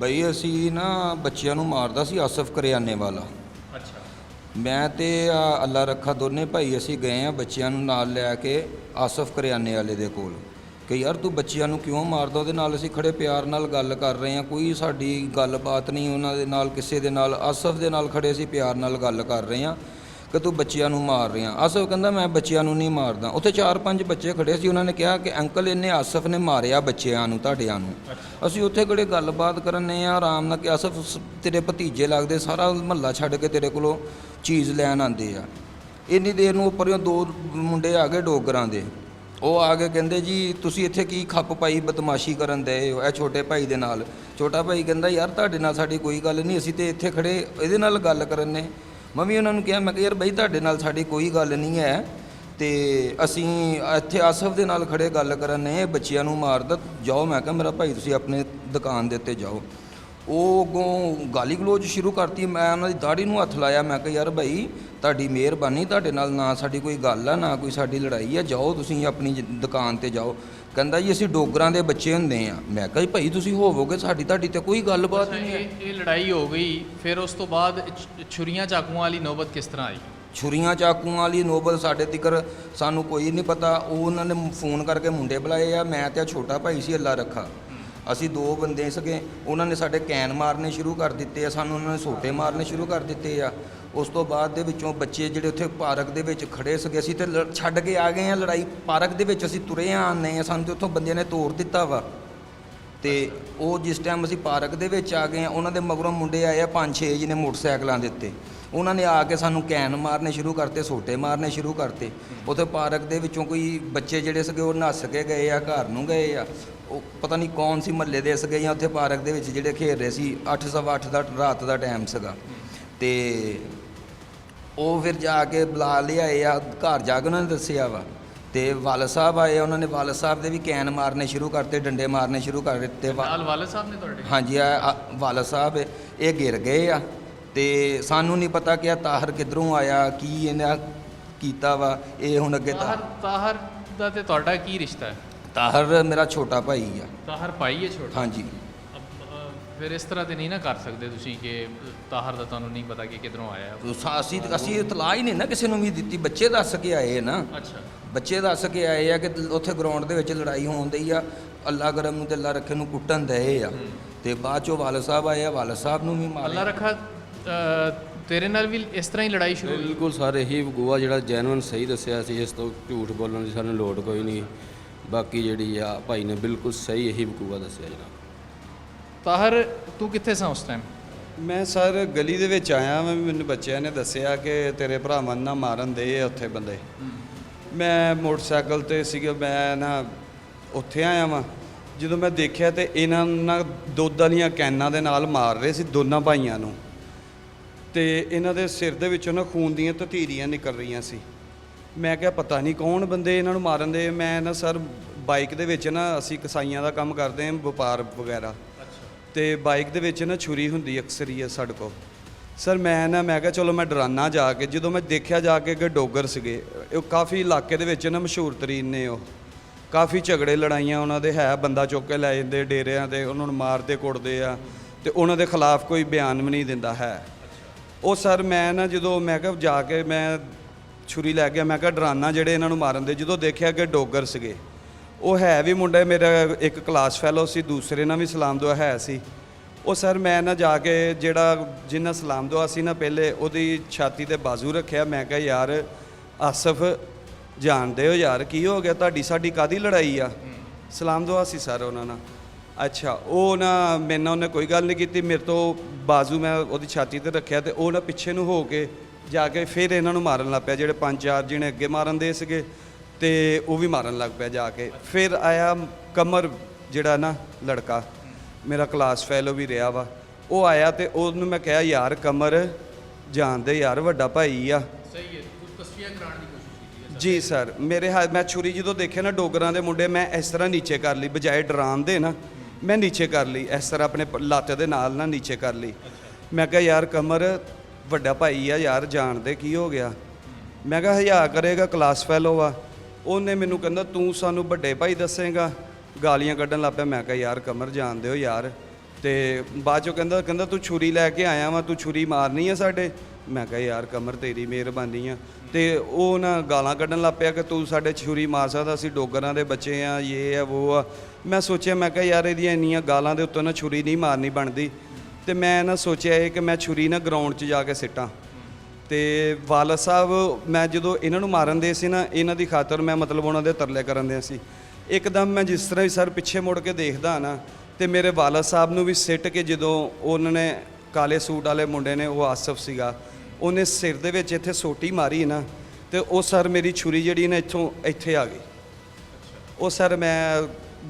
ਬਈ ਅਸੀਂ ਨਾ ਬੱਚਿਆਂ ਨੂੰ ਮਾਰਦਾ ਸੀ ਆਸਫ ਕਰਿਆਨੇ ਵਾਲਾ। ਅੱਛਾ। ਮੈਂ ਤੇ ਅੱਲਾ ਰੱਖਾ ਦੋਨੇ ਭਾਈ ਅਸੀਂ ਗਏ ਆ ਬੱਚਿਆਂ ਨੂੰ ਨਾਲ ਲੈ ਕੇ ਆਸਫ ਕਰਿਆਨੇ ਵਾਲੇ ਦੇ ਕੋਲ ਕਿ ਯਾਰ ਤੂੰ ਬੱਚਿਆਂ ਨੂੰ ਕਿਉਂ ਮਾਰਦਾ। ਉਹਦੇ ਨਾਲ ਅਸੀਂ ਖੜੇ ਪਿਆਰ ਨਾਲ ਗੱਲ ਕਰ ਰਹੇ ਆ, ਕੋਈ ਸਾਡੀ ਗੱਲਬਾਤ ਨਹੀਂ ਉਹਨਾਂ ਦੇ ਨਾਲ, ਕਿਸੇ ਦੇ ਨਾਲ। ਆਸਫ ਦੇ ਨਾਲ ਖੜੇ ਅਸੀਂ ਪਿਆਰ ਨਾਲ ਗੱਲ ਕਰ ਰਹੇ ਆ ਕਿ ਤੂੰ ਬੱਚਿਆਂ ਨੂੰ ਮਾਰ ਰਿਹਾ। ਆਸਫ ਕਹਿੰਦਾ ਮੈਂ ਬੱਚਿਆਂ ਨੂੰ ਨਹੀਂ ਮਾਰਦਾ। ਉੱਥੇ 4-5 ਬੱਚੇ ਖੜੇ ਸੀ, ਉਹਨਾਂ ਨੇ ਕਿਹਾ ਕਿ ਅੰਕਲ ਇਹਨੇ ਆਸਫ ਨੇ ਮਾਰਿਆ ਬੱਚਿਆਂ ਨੂੰ, ਤੁਹਾਡਿਆਂ ਨੂੰ। ਅਸੀਂ ਉੱਥੇ ਖੜੇ ਗੱਲਬਾਤ ਕਰਨੇ ਆ ਆਰਾਮ ਨਾਲ ਕਿ ਆਸਫ ਤੇਰੇ ਭਤੀਜੇ ਲੱਗਦੇ, ਸਾਰਾ ਮਹੱਲਾ ਛੱਡ ਕੇ ਤੇਰੇ ਕੋਲੋਂ ਚੀਜ਼ ਲੈਣ ਆਉਂਦੇ ਆ। ਇੰਨੀ ਦੇਰ ਨੂੰ ਉੱਪਰੋਂ 2 ਮੁੰਡੇ ਆ ਗਏ ਡੋਗਰਾਂ ਦੇ। ਉਹ ਆ ਕੇ ਕਹਿੰਦੇ ਜੀ ਤੁਸੀਂ ਇੱਥੇ ਕੀ ਖੱਪ ਪਾਈ ਬਦਮਾਸ਼ੀ ਕਰਨ ਦੇ ਹੋ। ਇਹ ਛੋਟੇ ਭਾਈ ਦੇ ਨਾਲ, ਛੋਟਾ ਭਾਈ ਕਹਿੰਦਾ ਯਾਰ ਤੁਹਾਡੇ ਨਾਲ ਸਾਡੀ ਕੋਈ ਗੱਲ ਨਹੀਂ, ਅਸੀਂ ਤੇ ਇੱਥੇ ਖੜੇ ਇਹਦੇ ਨਾਲ ਗੱਲ ਕਰਨ ਨੇ। ਮੈਂ ਵੀ ਉਹਨਾਂ ਨੂੰ ਕਿਹਾ, ਮੈਂ ਕਿਹਾ ਯਾਰ ਬਈ ਤੁਹਾਡੇ ਨਾਲ ਸਾਡੀ ਕੋਈ ਗੱਲ ਨਹੀਂ ਹੈ, ਤੇ ਅਸੀਂ ਇੱਥੇ ਆਸਫ ਦੇ ਨਾਲ ਖੜੇ ਗੱਲ ਕਰਨ ਨੇ, ਬੱਚਿਆਂ ਨੂੰ ਮਾਰਦਾ। ਜਾਓ, ਮੈਂ ਕਿਹਾ ਮੇਰਾ ਭਾਈ ਤੁਸੀਂ ਆਪਣੇ ਦੁਕਾਨ ਦੇ ਉੱਤੇ ਜਾਓ। ਉਹ ਅੱਗੋਂ ਗਾਲੀ ਗਲੋਚ ਸ਼ੁਰੂ ਕਰਤੀ। ਮੈਂ ਉਹਨਾਂ ਦੀ ਦਾੜੀ ਨੂੰ ਹੱਥ ਲਾਇਆ, ਮੈਂ ਕਿਹਾ ਯਾਰ ਭਾਈ ਤੁਹਾਡੀ ਮਿਹਰਬਾਨੀ, ਤੁਹਾਡੇ ਨਾਲ ਨਾ ਸਾਡੀ ਕੋਈ ਗੱਲ ਆ ਨਾ ਕੋਈ ਸਾਡੀ ਲੜਾਈ ਆ, ਜਾਓ ਤੁਸੀਂ ਆਪਣੀ ਦੁਕਾਨ ਤੇ ਜਾਓ। ਕਹਿੰਦਾ ਜੀ ਅਸੀਂ ਡੋਗਰਾਂ ਦੇ ਬੱਚੇ ਹੁੰਦੇ ਆ। ਮੈਂ ਕਿਹਾ ਜੀ ਭਾਈ ਤੁਸੀਂ ਹੋਵੋਗੇ, ਸਾਡੀ ਤੁਹਾਡੀ ਤੇ ਕੋਈ ਗੱਲਬਾਤ ਨਹੀਂ ਹੈ। ਇਹ ਲੜਾਈ ਹੋ ਗਈ, ਫਿਰ ਉਸ ਤੋਂ ਬਾਅਦ ਛੁਰੀਆਂ ਚਾਕੂਆਂ ਵਾਲੀ ਨੌਬਤ ਕਿਸ ਤਰ੍ਹਾਂ ਆਈ? ਛੁਰੀਆਂ ਚਾਕੂਆਂ ਵਾਲੀ ਨੌਬਤ ਸਾਡੇ ਤਿਕਰ ਸਾਨੂੰ ਕੋਈ ਨਹੀਂ ਪਤਾ। ਉਹ ਉਹਨਾਂ ਨੇ ਫੋਨ ਕਰਕੇ ਮੁੰਡੇ ਬੁਲਾਏ ਆ, ਮੈਂ ਤੇ ਛੋਟਾ ਭਾਈ ਸੀ ਅੱਲਾ ਰੱਖਾ, ਅਸੀਂ 2 ਬੰਦੇ ਸੀਗੇ। ਉਹਨਾਂ ਨੇ ਸਾਡੇ ਕੈਨ ਮਾਰਨੇ ਸ਼ੁਰੂ ਕਰ ਦਿੱਤੇ ਆ, ਸਾਨੂੰ ਉਹਨਾਂ ਨੇ ਸੋਟੇ ਮਾਰਨੇ ਸ਼ੁਰੂ ਕਰ ਦਿੱਤੇ ਆ। ਉਸ ਤੋਂ ਬਾਅਦ ਦੇ ਵਿੱਚੋਂ ਬੱਚੇ ਜਿਹੜੇ ਉੱਥੇ ਪਾਰਕ ਦੇ ਵਿੱਚ ਖੜੇ ਸੀਗੇ, ਅਸੀਂ ਤੇ ਛੱਡ ਕੇ ਆ ਗਏ ਆ ਲੜਾਈ। ਪਾਰਕ ਦੇ ਵਿੱਚ ਅਸੀਂ ਤੁਰੇ ਆਉਂਦੇ ਆ, ਸਾਨੂੰ ਤੇ ਉੱਥੋਂ ਬੰਦਿਆਂ ਨੇ ਤੋੜ ਦਿੱਤਾ ਵਾ। ਤੇ ਉਹ ਜਿਸ ਟਾਈਮ ਅਸੀਂ ਪਾਰਕ ਦੇ ਵਿੱਚ ਆ ਗਏ ਆ, ਉਹਨਾਂ ਦੇ ਮਗਰੋਂ ਮੁੰਡੇ ਆਏ ਆ 5-6 ਜਿਹਨੇ ਮੋਟਰਸਾਈਕਲਾਂ ਦੇ ਉੱਤੇ। ਉਹਨਾਂ ਨੇ ਆ ਕੇ ਸਾਨੂੰ ਕੈਨ ਮਾਰਨੇ ਸ਼ੁਰੂ ਕਰਤੇ, ਸੋਟੇ ਮਾਰਨੇ ਸ਼ੁਰੂ ਕਰਤੇ। ਉੱਥੇ ਪਾਰਕ ਦੇ ਵਿੱਚੋਂ ਕੋਈ ਬੱਚੇ ਜਿਹੜੇ ਸੀਗੇ ਉਹ ਨੱਸ ਕੇ ਗਏ ਆ, ਘਰ ਨੂੰ ਗਏ ਆ। ਉਹ ਪਤਾ ਨਹੀਂ ਕੌਣ ਸੀ ਮਹੱਲੇ ਦੇ ਸੀਗੇ ਜਾਂ ਉੱਥੇ ਪਾਰਕ ਦੇ ਵਿੱਚ ਜਿਹੜੇ ਖੇਡ ਰਹੇ ਸੀ। 8-8 ਦਾ ਰਾਤ ਦਾ ਟਾਈਮ ਸੀਗਾ। ਤੇ ਉਹ ਫਿਰ ਜਾ ਕੇ ਬੁਲਾ ਲਿਆਏ ਆ, ਘਰ ਜਾ ਕੇ ਉਹਨਾਂ ਨੇ ਦੱਸਿਆ ਵਾ। ਤੇ ਵਾਲਦ ਸਾਹਿਬ ਆਏ, ਉਹਨਾਂ ਨੇ ਵਾਲਦ ਸਾਹਿਬ ਦੇ ਵੀ ਕੈਨ ਮਾਰਨੇ ਸ਼ੁਰੂ ਕਰਤੇ, ਡੰਡੇ ਮਾਰਨੇ ਸ਼ੁਰੂ ਕਰ ਦਿੱਤੇ। ਨਾਲ ਵਾਲਦ ਸਾਹਿਬ ਨੇ ਤੁਹਾਡੇ? ਹਾਂਜੀ, ਵਾਲਦ ਸਾਹਿਬ ਇਹ ਗਿਰ ਗਏ ਆ। ਤੇ ਸਾਨੂੰ ਨਹੀਂ ਪਤਾ ਕਿ ਤਾਹਰ ਕਿੱਧਰੋਂ ਆਇਆ, ਕੀ ਇਹਨੇ ਕੀਤਾ ਵਾ। ਇਹ ਹੁਣ ਅੱਗੇ ਤਾਹਰ ਦਾ ਤੇ ਤੁਹਾਡਾ ਕੀ ਰਿਸ਼ਤਾ ਹੈ? ਤਾਹਰ ਮੇਰਾ ਛੋਟਾ ਭਾਈ ਆ। ਤਾਹਰ ਭਾਈ ਹੈ ਛੋਟਾ? ਹਾਂਜੀ। ਫਿਰ ਇਸ ਤਰ੍ਹਾਂ ਤੇ ਨਹੀਂ ਨਾ ਕਰ ਸਕਦੇ ਤੁਸੀਂ ਕਿ ਤਾਹਰ ਦਾ ਤੁਹਾਨੂੰ ਨਹੀਂ ਪਤਾ ਕਿ ਕਿੱਧਰੋਂ ਆਇਆ ਹੈ। ਅਸੀਂ ਇਤਲਾਹ ਹੀ ਨਹੀਂ ਨਾ ਕਿਸੇ ਨੂੰ ਵੀ ਦਿੱਤੀ, ਬੱਚੇ ਦੱਸ ਕੇ ਆਏ ਨਾ। ਅੱਛਾ, ਬੱਚੇ ਦੱਸ ਕੇ ਆਏ ਆ ਕਿ ਉੱਥੇ ਗਰਾਊਂਡ ਦੇ ਵਿੱਚ ਲੜਾਈ ਹੋਣ ਡਈ ਆ, ਅੱਲਾ ਕਰਮ ਨੂੰ ਤੇ ਅੱਲਾ ਰੱਖੇ ਨੂੰ ਕੁੱਟਣ ਦਏ ਆ। ਤੇ ਬਾਅਦ ਚੋਂ ਵਾਲਦ ਸਾਹਿਬ ਆਏ ਆ, ਵਾਲਦ ਸਾਹਿਬ ਨੂੰ ਵੀ ਮਾਰਿਆ। ਅੱਲਾ ਰੱਖਾ ਤੇਰੇ ਨਾਲ ਵੀ ਇਸ ਤਰ੍ਹਾਂ ਹੀ ਲੜਾਈ ਸ਼ੁਰੂ ਹੋਈ? ਬਿਲਕੁਲ ਸਰ, ਇਹੀ ਵਕੂਆ ਜਿਹੜਾ ਜੈਨੂਅਨ ਸਹੀ ਦੱਸਿਆ ਸੀ, ਇਸ ਤੋਂ ਝੂਠ ਬੋਲਣ ਦੀ ਸਾਨੂੰ ਲੋੜ ਕੋਈ ਨਹੀਂ। ਬਾਕੀ ਜਿਹੜੀ ਆ ਭਾਈ ਨੇ ਬਿਲਕੁਲ ਸਹੀ ਇਹੀ ਵਕੂਆ ਦੱਸਿਆ ਜਨਾਬ। ਤਾਹਰ ਤੂੰ ਕਿੱਥੇ ਸਾਂ ਉਸ ਟਾਈਮ? ਮੈਂ ਸਰ ਗਲੀ ਦੇ ਵਿੱਚ ਆਇਆ ਮੈਂ, ਮੈਨੂੰ ਬੱਚਿਆਂ ਨੇ ਦੱਸਿਆ ਕਿ ਤੇਰੇ ਭਰਾਵਾਂ ਨਾਲ ਮਾਰਨ ਦੇ ਆ ਉੱਥੇ ਬੰਦੇ। ਮੈਂ ਮੋਟਰਸਾਈਕਲ ਤੇ ਸੀਗਾ, ਮੈਂ ਨਾ ਉੱਥੇ ਆਇਆ ਵਾਂ। ਜਦੋਂ ਮੈਂ ਦੇਖਿਆ ਤੇ ਇਹਨਾਂ ਨਾਲ ਦੁੱਧ ਵਾਲੀਆਂ ਕੈਨਾਂ ਦੇ ਨਾਲ ਮਾਰ ਰਹੇ ਸੀ ਦੋਨਾਂ ਭਾਈਆਂ ਨੂੰ, ਤੇ ਇਹਨਾਂ ਦੇ ਸਿਰ ਦੇ ਵਿੱਚੋਂ ਨਾ ਖੂਨ ਦੀਆਂ ਤਤੀਰੀਆਂ ਨਿਕਲ ਰਹੀਆਂ ਸੀ। ਮੈਂ ਕਿਹਾ ਪਤਾ ਨਹੀਂ ਕੌਣ ਬੰਦੇ ਇਹਨਾਂ ਨੂੰ ਮਾਰਨ ਦੇ। ਮੈਂ ਨਾ ਸਰ ਬਾਈਕ ਦੇ ਵਿੱਚ ਨਾ, ਅਸੀਂ ਕਸਾਈਆਂ ਦਾ ਕੰਮ ਕਰਦੇ ਹਾਂ, ਵਪਾਰ ਵਗੈਰਾ, ਤੇ ਬਾਈਕ ਦੇ ਵਿੱਚ ਨਾ ਛੁਰੀ ਹੁੰਦੀ ਅਕਸਰ ਹੀ ਹੈ ਸਾਡੇ ਕੋਲ। ਸਰ ਮੈਂ ਕਿਹਾ ਚਲੋ ਮੈਂ ਡਰਾਨਾ ਜਾ ਕੇ। ਜਦੋਂ ਮੈਂ ਦੇਖਿਆ ਜਾ ਕੇ ਕਿ ਡੋਗਰ ਸੀਗੇ, ਉਹ ਕਾਫੀ ਇਲਾਕੇ ਦੇ ਵਿੱਚ ਨਾ ਮਸ਼ਹੂਰ ਤਰੀਨ ਨੇ, ਉਹ ਕਾਫੀ ਝਗੜੇ ਲੜਾਈਆਂ ਉਹਨਾਂ ਦੇ ਹੈ, ਬੰਦਾ ਚੁੱਕ ਕੇ ਲੈ ਜਾਂਦੇ ਡੇਰਿਆਂ ਤੇ, ਉਹਨਾਂ ਨੂੰ ਮਾਰਦੇ ਕੁੱਟਦੇ ਆ, ਤੇ ਉਹਨਾਂ ਦੇ ਖਿਲਾਫ ਕੋਈ ਬਿਆਨ ਵੀ ਨਹੀਂ ਦਿੰਦਾ ਹੈ ਉਹ। ਸਰ ਮੈਂ ਨਾ ਜਦੋਂ ਮੈਂ ਕਿਹਾ ਜਾ ਕੇ ਮੈਂ ਛੁਰੀ ਲੈ ਗਿਆ, ਮੈਂ ਕਿਹਾ ਡਰਾਨਾ ਜਿਹੜੇ ਇਹਨਾਂ ਨੂੰ ਮਾਰਨ ਦੇ। ਜਦੋਂ ਦੇਖਿਆ ਕਿ ਡੋਗਰ ਸੀਗੇ, ਉਹ ਹੈ ਵੀ ਮੁੰਡੇ ਮੇਰਾ ਇੱਕ ਕਲਾਸ ਫੈਲੋ ਸੀ, ਦੂਸਰੇ ਨਾਲ ਵੀ ਸਲਾਮ ਦੁਆ ਹੈ ਸੀ। ਉਹ ਸਰ ਮੈਂ ਨਾ ਜਾ ਕੇ ਜਿਹੜਾ ਜਿੰਨਾ ਸਲਾਮ ਦੁਆ ਸੀ ਨਾ, ਪਹਿਲੇ ਉਹਦੀ ਛਾਤੀ ਤੇ ਬਾਜ਼ੂ ਰੱਖਿਆ। ਮੈਂ ਕਿਹਾ ਯਾਰ ਆਸਫ ਜਾਣਦੇ ਹੋ ਯਾਰ, ਕੀ ਹੋ ਗਿਆ ਤੁਹਾਡੀ ਸਾਡੀ ਕਾਹਦੀ ਲੜਾਈ ਆ? ਸਲਾਮ ਦੁਆ ਸੀ ਸਰ ਉਹਨਾਂ ਨਾਲ। ਅੱਛਾ, ਉਹ ਨਾ ਮੇਰੇ ਨਾਲ ਉਹਨੇ ਕੋਈ ਗੱਲ ਨਹੀਂ ਕੀਤੀ, ਮੇਰੇ ਤੋਂ ਬਾਜ਼ੂ ਮੈਂ ਉਹਦੀ ਛਾਤੀ ਤੇ ਰੱਖਿਆ, ਤੇ ਉਹ ਨਾ ਪਿੱਛੇ ਨੂੰ ਹੋ ਕੇ ਜਾ ਕੇ ਫਿਰ ਇਹਨਾਂ ਨੂੰ ਮਾਰਨ ਲੱਗ ਪਿਆ। ਜਿਹੜੇ 5-4 ਜਿਹਨੇ ਅੱਗੇ ਮਾਰਨ ਦੇ ਸੀਗੇ, ਤੇ ਉਹ ਵੀ ਮਾਰਨ ਲੱਗ ਪਿਆ ਜਾ ਕੇ। ਫਿਰ ਆਇਆ ਕਮਰ, ਜਿਹੜਾ ਨਾ ਲੜਕਾ ਮੇਰਾ ਕਲਾਸ ਫੈਲੋ ਵੀ ਰਿਹਾ ਵਾ, ਉਹ ਆਇਆ ਤੇ ਉਹਨੂੰ ਮੈਂ ਕਿਹਾ ਯਾਰ ਕਮਰ ਜਾਣਦੇ ਯਾਰ, ਵੱਡਾ ਭਾਈ ਆ। ਸਹੀ ਹੈ, ਤੂੰ ਤਸਫੀਆ ਕਰਾਉਣ ਦੀ ਕੋਸ਼ਿਸ਼ ਕੀਤੀ? ਜੀ ਸਰ, ਮੇਰੇ ਹੱਥ ਮੈਂ ਛੁਰੀ ਜਦੋਂ ਦੇਖਿਆ ਨਾ ਡੋਗਰਾਂ ਦੇ ਮੁੰਡੇ, ਮੈਂ ਇਸ ਤਰ੍ਹਾਂ ਨੀਚੇ ਕਰ ਲਈ, ਬਜਾਏ ਡਰਾਉਣ ਦੇ ਨਾ ਮੈਂ ਨੀਚੇ ਕਰ ਲਈ, ਇਸ ਤਰ੍ਹਾਂ ਆਪਣੇ ਲੱਤ ਦੇ ਨਾਲ ਨਾ ਨੀਚੇ ਕਰ ਲਈ। ਮੈਂ ਕਿਹਾ ਯਾਰ ਕਮਰ ਵੱਡਾ ਭਾਈ ਆ ਯਾਰ, ਜਾਣਦੇ ਕੀ ਹੋ ਗਿਆ? ਮੈਂ ਕਿਹਾ ਹਯਾ ਕਰੇਗਾ, ਕਲਾਸ ਫੈਲੋ ਆ। ਉਹਨੇ ਮੈਨੂੰ ਕਹਿੰਦਾ ਤੂੰ ਸਾਨੂੰ ਵੱਡੇ ਭਾਈ ਦੱਸੇਗਾ, ਗਾਲੀਆਂ ਕੱਢਣ ਲੱਗ ਪਿਆ। ਮੈਂ ਕਿਹਾ ਯਾਰ ਕਮਰ ਜਾਣਦੇ ਹੋ ਯਾਰ। ਤੇ ਬਾਅਦ ਚੋਂ ਕਹਿੰਦਾ ਤੂੰ ਛੁਰੀ ਲੈ ਕੇ ਆਇਆ ਵਾ, ਤੂੰ ਛੁਰੀ ਮਾਰਨੀ ਆ ਸਾਡੇ? ਮੈਂ ਕਿਹਾ ਯਾਰ ਕਮਰ ਤੇਰੀ ਮਿਹਰਬਾਨੀ ਆ। ਤੇ ਉਹ ਨਾ ਗਾਲਾਂ ਕੱਢਣ ਲੱਗ ਪਿਆ ਕਿ ਤੂੰ ਸਾਡੇ ਛੁਰੀ ਮਾਰ ਸਕਦਾ, ਅਸੀਂ ਡੋਗਰਾਂ ਦੇ ਬੱਚੇ ਆ, ਇਹ ਆ ਉਹ ਆ। ਮੈਂ ਸੋਚਿਆ, ਮੈਂ ਕਿਹਾ ਯਾਰ ਇਹਦੀਆਂ ਇੰਨੀਆਂ ਗਾਲਾਂ ਦੇ ਉੱਤੋਂ ਨਾ ਛੁਰੀ ਨਹੀਂ ਮਾਰਨੀ ਬਣਦੀ। ਤੇ ਮੈਂ ਨਾ ਸੋਚਿਆ ਇਹ ਕਿ ਮੈਂ ਛੁਰੀ ਨਾ ਗਰਾਊਂਡ 'ਚ ਜਾ ਕੇ ਸਿੱਟਾਂ। ਤੇ ਵਾਲਦ ਸਾਹਿਬ, ਮੈਂ ਜਦੋਂ ਇਹਨਾਂ ਨੂੰ ਮਾਰਨ ਦੇ ਸੀ ਨਾ, ਇਹਨਾਂ ਦੀ ਖਾਤਰ ਮੈਂ ਮਤਲਬ ਉਹਨਾਂ ਦੇ ਤਰਲੇ ਕਰਨ ਦੇ ਸੀ। ਇੱਕਦਮ ਮੈਂ ਜਿਸ ਤਰ੍ਹਾਂ ਹੀ ਸਰ ਪਿੱਛੇ ਮੁੜ ਕੇ ਦੇਖਦਾ ਨਾ, ਤੇ ਮੇਰੇ ਵਾਲਦ ਸਾਹਿਬ ਨੂੰ ਵੀ ਸਿੱਟ ਕੇ, ਜਦੋਂ ਉਹਨਾਂ ਨੇ ਕਾਲੇ ਸੂਟ ਵਾਲੇ ਮੁੰਡੇ ਨੇ, ਉਹ ਆਸਫ ਸੀਗਾ, ਉਹਨੇ ਸਿਰ ਦੇ ਵਿੱਚ ਇੱਥੇ ਸੋਟੀ ਮਾਰੀ ਨਾ, ਤੇ ਉਹ ਸਰ ਮੇਰੀ ਛੁਰੀ ਜਿਹੜੀ ਨਾ ਇੱਥੋਂ ਇੱਥੇ ਆ ਗਈ। ਉਹ ਸਰ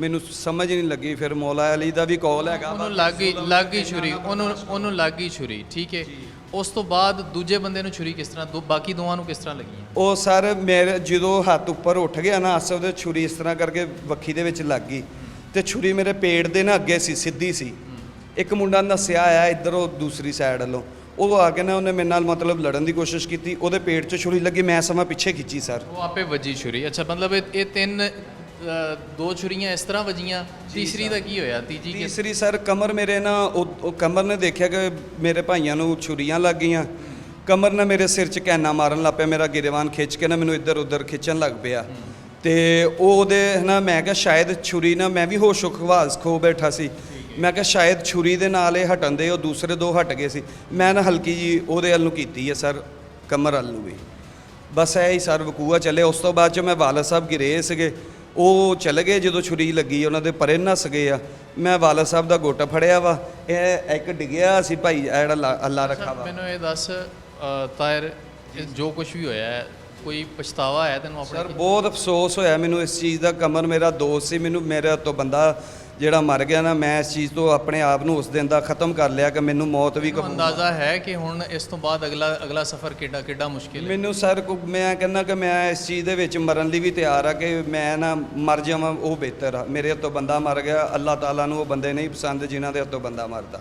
ਮੈਨੂੰ ਸਮਝ ਨਹੀਂ ਲੱਗੀ। ਫਿਰ ਮੌਲਾ ਅਲੀ ਦਾ ਵੀ ਕਾਲ ਹੈਗਾ, ਉਹਨੂੰ ਲੱਗ ਗਈ ਛੁਰੀ, ਉਹਨੂੰ ਲੱਗ ਗਈ ਛੁਰੀ, ਠੀਕ ਹੈ। ਉਸ ਤੋਂ ਬਾਅਦ ਦੂਜੇ ਬੰਦੇ ਨੂੰ ਛੁਰੀ ਕਿਸ ਤਰ੍ਹਾਂ, ਬਾਕੀ ਦੋਵਾਂ ਨੂੰ ਕਿਸ ਤਰ੍ਹਾਂ ਲੱਗੀਆਂ? ਉਹ ਸਰ ਮੇਰੇ ਜਦੋਂ ਹੱਥ ਉੱਪਰ ਉੱਠ ਗਿਆ ਨਾ ਆਸਫ ਦੇ, ਛੁਰੀ ਇਸ ਤਰ੍ਹਾਂ ਕਰਕੇ ਵੱਖੀ ਦੇ ਵਿੱਚ ਲੱਗ ਗਈ, ਤੇ ਛੁਰੀ ਮੇਰੇ ਪੇਟ ਦੇ ਨਾ ਅੱਗੇ ਸੀ, ਸਿੱਧੀ ਸੀ। ਇੱਕ ਮੁੰਡਾ ਨੱਸਿਆ ਆਇਆ ਇੱਧਰੋਂ ਦੂਸਰੀ ਸਾਈਡ ਵੱਲੋਂ, ਉਹ ਆ ਕੇ ਨਾ ਉਹਨੇ ਮੇਰੇ ਨਾਲ ਮਤਲਬ ਲੜਨ ਦੀ ਕੋਸ਼ਿਸ਼ ਕੀਤੀ, ਉਹਦੇ ਪੇਟ 'ਚ ਛੁਰੀ ਲੱਗੀ, ਮੈਂ ਸਮਾਂ ਪਿੱਛੇ ਖਿੱਚੀ ਸਰ। ਉਹ ਆਪੇ ਵੱਜੀ ਛੁਰੀ? ਅੱਛਾ, ਮਤਲਬ ਇਹ ਤਿੰਨ ਦੋ ਛੁਰੀਆਂ ਇਸ ਤਰ੍ਹਾਂ ਵੱਜੀਆਂ, ਤੀਸਰੀ ਦਾ ਕੀ ਹੋਇਆ? ਤੀਸਰੀ ਸਰ ਕਮਰ ਮੇਰੇ ਨਾ, ਉਹ ਕਮਰ ਨੇ ਦੇਖਿਆ ਕਿ ਮੇਰੇ ਭਾਈਆਂ ਨੂੰ ਛੁਰੀਆਂ ਲੱਗ ਗਈਆਂ, ਕਮਰ ਨੇ ਮੇਰੇ ਸਿਰ 'ਚ ਕੈਨਾ ਮਾਰਨ ਲੱਗ ਪਿਆ, ਮੇਰਾ ਗਿਰਵਾਨ ਖਿੱਚ ਕੇ ਨਾ ਮੈਨੂੰ ਇੱਧਰ ਉੱਧਰ ਖਿੱਚਣ ਲੱਗ ਪਿਆ। ਤੇ ਉਹਦੇ ਨਾ ਮੈਂ ਕਿਹਾ ਸ਼ਾਇਦ ਛੁਰੀ ਨਾ, ਮੈਂ ਵੀ ਹੋਸ਼ ਖਵਾਸ ਖੋ ਬੈਠਾ ਸੀ, ਮੈਂ ਕਿਹਾ ਸ਼ਾਇਦ ਛੁਰੀ ਦੇ ਨਾਲ ਇਹ ਹਟਣ ਦੇ, ਉਹ ਦੂਸਰੇ ਦੋ ਹਟ ਗਏ ਸੀ। ਮੈਂ ਨਾ ਹਲਕੀ ਜੀ ਉਹਦੇ ਵੱਲ ਨੂੰ ਕੀਤੀ ਹੈ ਸਰ, ਕਮਰ ਵੱਲ ਨੂੰ ਵੀ। ਬਸ ਇਹ ਹੀ ਸਰ ਵਕੂਆ ਚੱਲੇ। ਉਸ ਤੋਂ ਬਾਅਦ 'ਚ ਮੈਂ ਵਾਲਦ ਸਾਹਿਬ ਗਿਰੇ ਸੀਗੇ, ਉਹ ਚਲੇ ਗਏ। ਜਦੋਂ ਛੁਰੀ ਲੱਗੀ ਉਹਨਾਂ ਦੇ ਪਰੇ ਨੱਸ ਗਏ ਆ। ਮੈਂ ਵਾਲਦ ਸਾਹਿਬ ਦਾ ਗੋਟਾ ਫੜਿਆ ਵਾ, ਇਹ ਇੱਕ ਡਿੱਗਿਆ ਸੀ ਭਾਈ, ਜਿਹੜਾ ਅੱਲਾ ਰੱਖਾ ਵਾ। ਮੈਨੂੰ ਇਹ ਦੱਸ ਤਾਹਿਰ, ਜੋ ਕੁਝ ਵੀ ਹੋਇਆ ਹੈ, ਕੋਈ ਪਛਤਾਵਾ ਹੈ ਤੈਨੂੰ ਆਪਣੇ? ਸਰ ਬਹੁਤ ਅਫਸੋਸ ਹੋਇਆ ਮੈਨੂੰ ਇਸ ਚੀਜ਼ ਦਾ। ਕਮਰ ਮੇਰਾ ਦੋਸਤ ਸੀ, ਮੈਨੂੰ ਮੇਰੇ ਹੱਥੋਂ ਬੰਦਾ ਜਿਹੜਾ ਮਰ ਗਿਆ ਨਾ, ਮੈਂ ਇਸ ਚੀਜ਼ ਤੋਂ ਆਪਣੇ ਆਪ ਨੂੰ ਉਸ ਦਿਨ ਦਾ ਖਤਮ ਕਰ ਲਿਆ ਕਿ ਮੈਨੂੰ ਮੌਤ ਵੀ ਕਬੂਲ। ਅੰਦਾਜ਼ਾ ਹੈ ਕਿ ਹੁਣ ਇਸ ਤੋਂ ਬਾਅਦ ਅਗਲਾ ਸਫ਼ਰ ਕਿੱਡਾ ਮੁਸ਼ਕਿਲ ਹੈ? ਮੈਨੂੰ ਸਰ ਮੈਂ ਕਹਿੰਦਾ ਕਿ ਮੈਂ ਇਸ ਚੀਜ਼ ਦੇ ਵਿੱਚ ਮਰਨ ਲਈ ਵੀ ਤਿਆਰ ਆ, ਕਿ ਮੈਂ ਨਾ ਮਰ ਜਾਵਾਂ ਉਹ ਬਿਹਤਰ ਆ। ਮੇਰੇ ਹੱਥੋਂ ਬੰਦਾ ਮਰ ਗਿਆ, ਅੱਲਾਹ ਤਾਲਾ ਨੂੰ ਉਹ ਬੰਦੇ ਨਹੀਂ ਪਸੰਦ ਜਿਨ੍ਹਾਂ ਦੇ ਹੱਥੋਂ ਬੰਦਾ ਮਰਦਾ।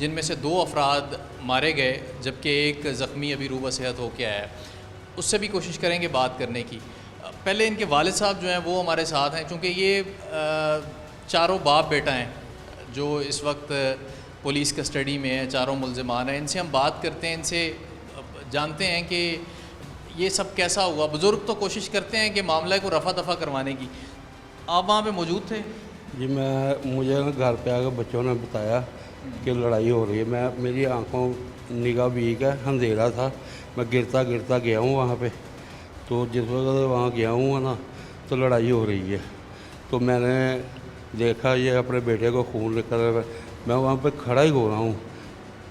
جن میں سے 2 افراد مارے گئے جبکہ ایک زخمی ابھی روبہ صحت ہو کے آیا ہے. اس سے بھی کوشش کریں گے بات کرنے کی. پہلے ان کے والد صاحب جو ہیں وہ ہمارے ساتھ ہیں چونکہ یہ چاروں باپ بیٹا ہیں جو اس وقت پولیس کسٹڈی میں ہیں, چاروں ملزمان ہیں. ان سے ہم بات کرتے ہیں, ان سے جانتے ہیں کہ یہ سب کیسا ہوا. بزرگ تو کوشش کرتے ہیں کہ معاملہ کو رفع دفع کروانے کی. آپ وہاں پہ موجود تھے؟ جی مجھے نا گھر پہ آ کے بچوں نے بتایا کہ لڑائی ہو رہی ہے. میری آنکھوں نگاہ ویک ہے, اندھیرا تھا, میں گرتا گیا ہوں وہاں پہ. تو جس وقت وہاں گیا ہوں نا تو لڑائی ہو رہی ہے. تو میں نے دیکھا یہ اپنے بیٹے کو خون نکل رہا. میں وہاں پہ کھڑا ہی ہو رہا ہوں,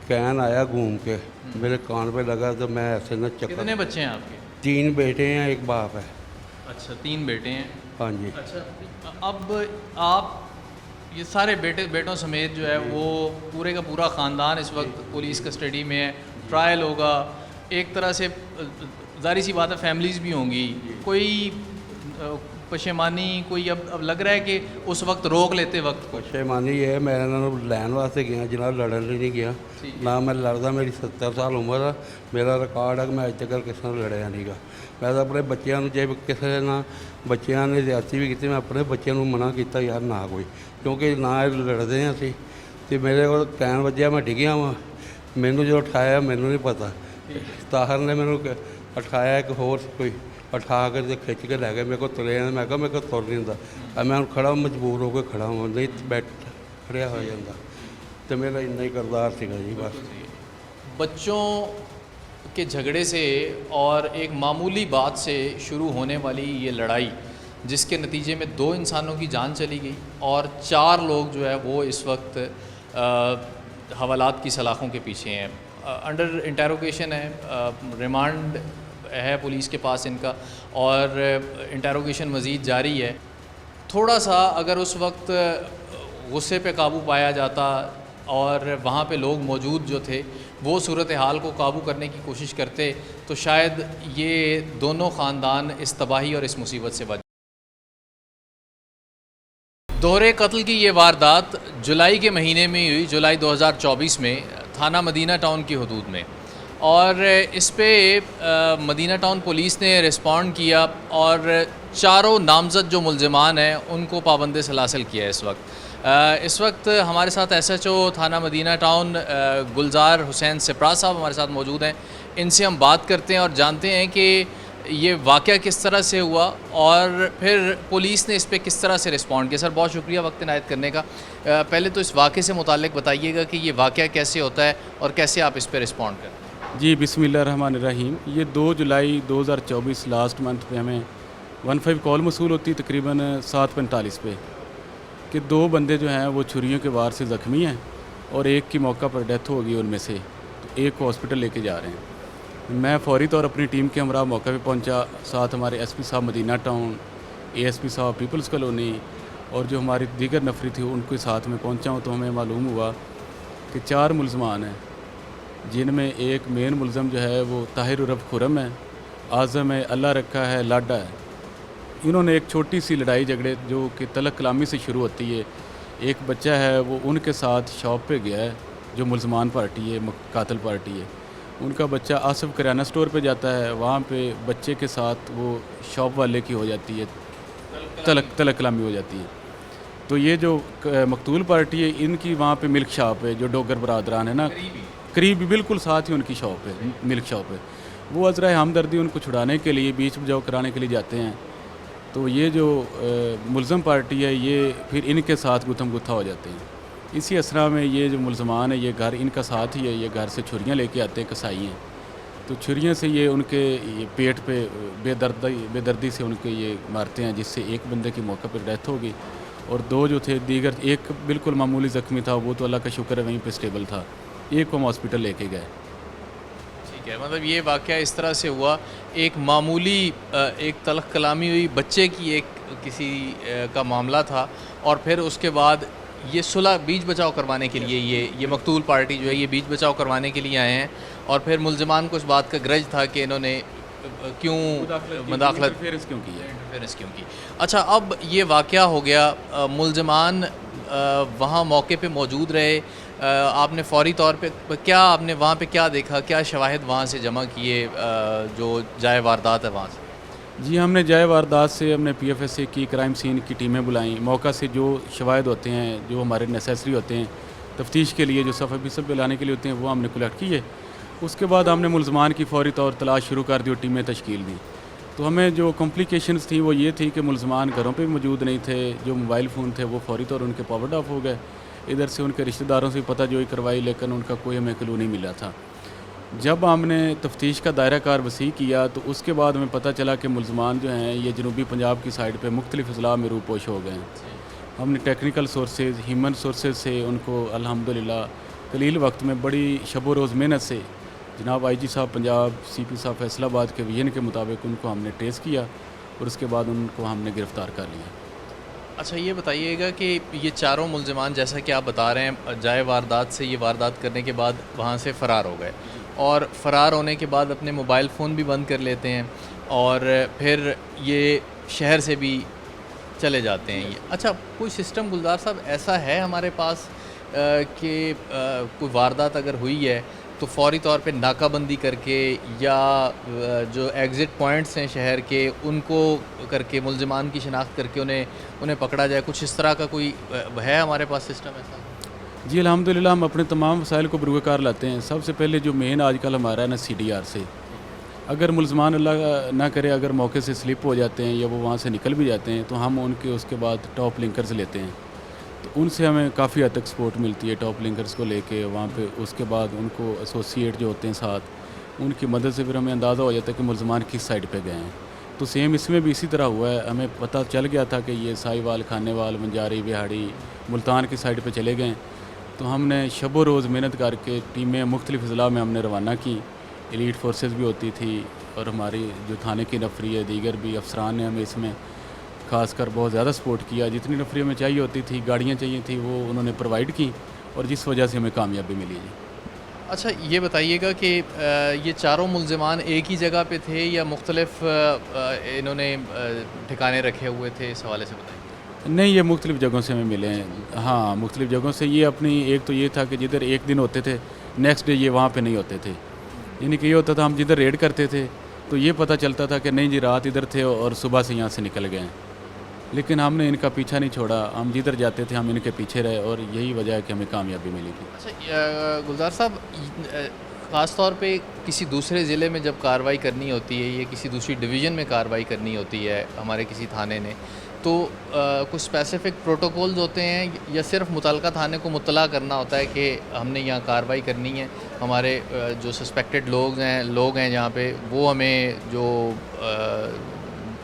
کین آیا گھوم کے میرے کان پہ لگا تو میں ایسے نہ چکر. کتنے بچے ہیں آپ کے؟ 3 بیٹے ہیں, 1 باپ ہے. اچھا 3 بیٹے ہیں. ہاں جی. اچھا اب آپ یہ سارے بیٹوں سمیت جو ہے وہ پورے کا پورا خاندان اس وقت پولیس کسٹڈی میں ہے. ٹرائل ہوگا, ایک طرح سے ظاہر سی بات ہے فیملیز بھی ہوں گی. کوئی پشیمانی کوئی اب لگ رہا ہے کہ اس وقت روک لیتے وقت کچھ پشیمانی یہ ہے, میں لین واسطے گیا جناب, لڑن نہیں گیا. نہ میں لڑتا, میری 70 سال عمر ہے, میرا ریکارڈ ہے کہ میں اج تک کسی نے لڑیا نہیں گا. میں تو اپنے بچوں جی کسی نہ بچوں نے زیادتی بھی کی, میں اپنے بچوں منع کیا یار نہ کوئی, کیونکہ نہ لڑتے ہیں اسی. تو میرے کو کین وجہ میں ڈگیا وا, مینوں جو اٹھایا مینوں نہیں پتا. طاہر نے مینوں اٹھایا ایک ہور کوئی اٹھا کے کھچ کے لے گئے. میرے کو ترے, میں کہا میرے کو تر نہیں ہوں. میں کھڑا مجبور ہو کے کھڑا ہوں, نہیں بیٹھ کھڑیا ہو جاتا. تو میرا اتنا ہی کردار سا جی بس. بچوں کے جھگڑے سے اور ایک معمولی بات سے شروع ہونے والی یہ لڑائی جس کے نتیجے میں 2 انسانوں کی جان چلی گئی اور 4 لوگ جو ہے وہ اس وقت حوالات کی سلاخوں کے پیچھے ہیں, انڈر انٹیروگیشن ہے, ریمانڈ ہے پولیس کے پاس ان کا, اور انٹیروگیشن مزید جاری ہے. تھوڑا سا اگر اس وقت غصے پہ قابو پایا جاتا اور وہاں پہ لوگ موجود جو تھے وہ صورتحال کو قابو کرنے کی کوشش کرتے تو شاید یہ دونوں خاندان اس تباہی اور اس مصیبت سے بچ. دوہرے قتل کی یہ واردات جولائی کے مہینے میں ہوئی, جولائی 2024 میں تھانہ مدینہ ٹاؤن کی حدود میں, اور اس پہ مدینہ ٹاؤن پولیس نے رسپونڈ کیا اور 4 نامزد جو ملزمان ہیں ان کو پابند سلاسل کیا ہے. اس وقت ہمارے ساتھ ایس ایچ او تھانہ مدینہ ٹاؤن گلزار حسین سپرا صاحب ہمارے ساتھ موجود ہیں. ان سے ہم بات کرتے ہیں اور جانتے ہیں کہ یہ واقعہ کس طرح سے ہوا اور پھر پولیس نے اس پہ کس طرح سے رسپونڈ کیا. سر بہت شکریہ وقت عنایت کرنے کا. پہلے تو اس واقعے سے متعلق بتائیے گا کہ یہ واقعہ کیسے ہوتا ہے اور کیسے آپ اس پہ رسپونڈ کرتے ہیں. جی بسم اللہ الرحمن الرحیم. یہ 2 جولائی 2024 لاسٹ منتھ پہ ہمیں 15 کال موصول ہوتی تقریباً 7:45 پہ کہ 2 بندے جو ہیں وہ چھریوں کے وار سے زخمی ہیں اور ایک کی موقع پر ڈیتھ ہو گئی ان میں سے, تو ایک کو ہاسپٹل لے کے جا رہے ہیں. میں فوری طور اپنی ٹیم کے ہمراہ موقع پہ پہنچا, ساتھ ہمارے ایس پی صاحب مدینہ ٹاؤن, اے ایس پی صاحب پیپلز کالونی اور جو ہماری دیگر نفری تھی ان کے ساتھ میں پہنچا ہوں. تو ہمیں معلوم ہوا کہ 4 ملزمان ہیں جن میں ایک مین ملزم جو ہے وہ طاہر عرف خرم ہے, اعظم ہے, اللہ رکھا ہے, لاڈا ہے. انہوں نے ایک چھوٹی سی لڑائی جھگڑے جو کہ تلق کلامی سے شروع ہوتی ہے. ایک بچہ ہے وہ ان کے ساتھ شاپ پہ گیا ہے جو ملزمان پارٹی ہے, قاتل پارٹی ہے. ان کا بچہ آصف کریانہ سٹور پہ جاتا ہے, وہاں پہ بچے کے ساتھ وہ شاپ والے کی ہو جاتی ہے, تلق کلامی ہو جاتی ہے. تو یہ جو مقتول پارٹی ہے ان کی وہاں پہ ملک شاپ ہے, جو ڈوگر برادران ہے نا, قریبی بالکل ساتھ ہی ان کی شاپ ہے, ملک شاپ ہے. وہ عذرائے ہمدردی ان کو چھڑانے کے لیے بیچ بجاؤ کرانے کے لیے جاتے ہیں. تو یہ جو ملزم پارٹی ہے یہ پھر ان کے ساتھ گتھم گتھا ہو جاتے ہیں. اسی اسرا میں یہ جو ملزمان ہیں یہ گھر ان کا ساتھ ہی ہے, یہ گھر سے چھریاں لے کے آتے ہیں, کسائی ہیں. تو چھریاں سے یہ ان کے یہ پیٹ پہ بے دردی سے ان کے یہ مارتے ہیں, جس سے ایک بندے کی موقع پر ڈیتھ ہو گئی اور 2 جو تھے دیگر, ایک بالکل معمولی زخمی تھا, وہ تو اللہ کا شکر ہے وہیں پہ اسٹیبل تھا, ایک کو ہم ہاسپٹل لے کے گئے. ٹھیک ہے, مطلب یہ واقعہ اس طرح سے ہوا, ایک معمولی ایک تلخ کلامی ہوئی, بچے کی ایک کسی کا معاملہ تھا, اور پھر اس کے بعد یہ صلح بیچ بچاؤ کروانے کے لیے یہ مقتول پارٹی جو ہے یہ بیچ بچاؤ کروانے کے لیے آئے ہیں, اور پھر ملزمان کو اس بات کا گرج تھا کہ انہوں نے کیوں مداخلت کیوں کی. اچھا اب یہ واقعہ ہو گیا, ملزمان وہاں موقع پہ موجود رہے آپ نے فوری طور پہ کیا آپ نے وہاں پہ کیا دیکھا, کیا شواہد وہاں سے جمع کیے جو جائے واردات ہے وہاں سے؟ جی ہم نے جائے واردات سے ہم نے پی ایف ایس اے کی کرائم سین کی ٹیمیں بلائیں, موقع سے جو شواہد ہوتے ہیں جو ہمارے نیسیسری ہوتے ہیں تفتیش کے لیے, جو صفحہ بھی پہ لانے کے لیے ہوتے ہیں, وہ ہم نے کلیکٹ کیے. اس کے بعد ہم نے ملزمان کی فوری طور تلاش شروع کر دی اور ٹیمیں تشکیل دی. تو ہمیں جو کمپلیکیشنز تھیں وہ یہ تھی کہ ملزمان گھروں پہ بھی موجود نہیں تھے, جو موبائل فون تھے وہ فوری طور ان کے پاورڈ آف ہو گئے. ادھر سے ان کے رشتہ داروں سے پتہ جوئی کروائی لیکن ان کا کوئی ہمیں کلو نہیں ملا تھا. جب ہم نے تفتیش کا دائرہ کار وسیع کیا تو اس کے بعد ہمیں پتہ چلا کہ ملزمان جو ہیں یہ جنوبی پنجاب کی سائڈ پہ مختلف اضلاع میں روپوش ہو گئے ہیں. ہم نے ٹیکنیکل سورسز, ہیومن سورسز سے ان کو الحمدللہ قلیل وقت میں بڑی شب و روز محنت سے جناب آئی جی صاحب پنجاب, سی پی صاحب فیصل آباد کے ویژن کے مطابق ان کو ہم نے ٹریس کیا اور اس کے بعد ان کو ہم نے گرفتار کر لیا. اچھا یہ بتائیے گا کہ یہ چاروں ملزمان جیسا کہ آپ بتا رہے ہیں جائے واردات سے یہ واردات کرنے کے بعد وہاں سے فرار ہو گئے, اور فرار ہونے کے بعد اپنے موبائل فون بھی بند کر لیتے ہیں اور پھر یہ شہر سے بھی چلے جاتے ہیں. اچھا کوئی سسٹم گلزار صاحب ایسا ہے ہمارے پاس کہ کوئی واردات اگر ہوئی ہے تو فوری طور پہ ناکہ بندی کر کے یا جو ایگزٹ پوائنٹس ہیں شہر کے ان کو کر کے ملزمان کی شناخت کر کے انہیں پکڑا جائے, کچھ اس طرح کا کوئی ہے ہمارے پاس سسٹم ایسا؟ جی الحمدللہ ہم اپنے تمام وسائل کو بروئے کار لاتے ہیں. سب سے پہلے جو مین آج کل ہمارا ہے نا سی ڈی آر سے, اگر ملزمان اللہ نہ کرے اگر موقع سے سلپ ہو جاتے ہیں یا وہ وہاں سے نکل بھی جاتے ہیں تو ہم ان کے اس کے بعد ٹاپ لنکرز لیتے ہیں. تو ان سے ہمیں کافی حد تک سپورٹ ملتی ہے ٹاپ لنکرز کو لے کے وہاں پہ. اس کے بعد ان کو ایسوسیٹ جو ہوتے ہیں ساتھ, ان کی مدد سے پھر ہمیں اندازہ ہو جاتا ہے کہ ملزمان کس سائڈ پہ گئے ہیں. تو سیم اس میں بھی اسی طرح ہوا ہے, ہمیں پتہ چل گیا تھا کہ یہ سائی وال, کھانے وال, منجاری, بہاڑی, ملتان کی سائڈ پہ چلے گئے. تو ہم نے شب و روز محنت کر کے ٹیمیں مختلف اضلاع میں ہم نے روانہ کی. ایلیٹ فورسز بھی ہوتی تھی اور ہماری جو تھانے کی نفری ہے, دیگر بھی افسران نے ہمیں اس میں خاص کر بہت زیادہ سپورٹ کیا. جتنی نفری ہمیں چاہیے ہوتی تھی, گاڑیاں چاہیے تھیں, وہ انہوں نے پرووائڈ کی اور جس وجہ سے ہمیں کامیابی ملی. جی اچھا یہ بتائیے گا کہ یہ چاروں ملزمان ایک ہی جگہ پہ تھے یا مختلف انہوں نے ٹھکانے رکھے ہوئے تھے, اس حوالے سے بتائیے. نہیں, یہ مختلف جگہوں سے ہمیں ملے ہیں. ہاں مختلف جگہوں سے. یہ اپنی ایک تو یہ تھا کہ جدھر ایک دن ہوتے تھے نیکسٹ ڈے یہ وہاں پہ نہیں ہوتے تھے. یعنی کہ یہ ہوتا تھا ہم جدھر ریڈ کرتے تھے تو یہ پتہ چلتا تھا کہ نہیں جی رات ادھر تھے اور صبح سے یہاں سے نکل گئے ہیں, لیکن ہم نے ان کا پیچھا نہیں چھوڑا. ہم جدھر جاتے تھے ہم ان کے پیچھے رہے اور یہی وجہ ہے کہ ہمیں کامیابی ملی تھی. اچھا گلزار صاحب, خاص طور پہ کسی دوسرے ضلع میں جب کارروائی کرنی ہوتی ہے یا کسی دوسری ڈویژن میں کارروائی کرنی ہوتی ہے ہمارے کسی تھانے نے, تو کچھ اسپیسیفک پروٹوکولز ہوتے ہیں یا صرف متعلقہ تھانے کو مطلع کرنا ہوتا ہے کہ ہم نے یہاں کارروائی کرنی ہے, ہمارے جو سسپیکٹڈ لوگ ہیں جہاں پہ وہ ہمیں جو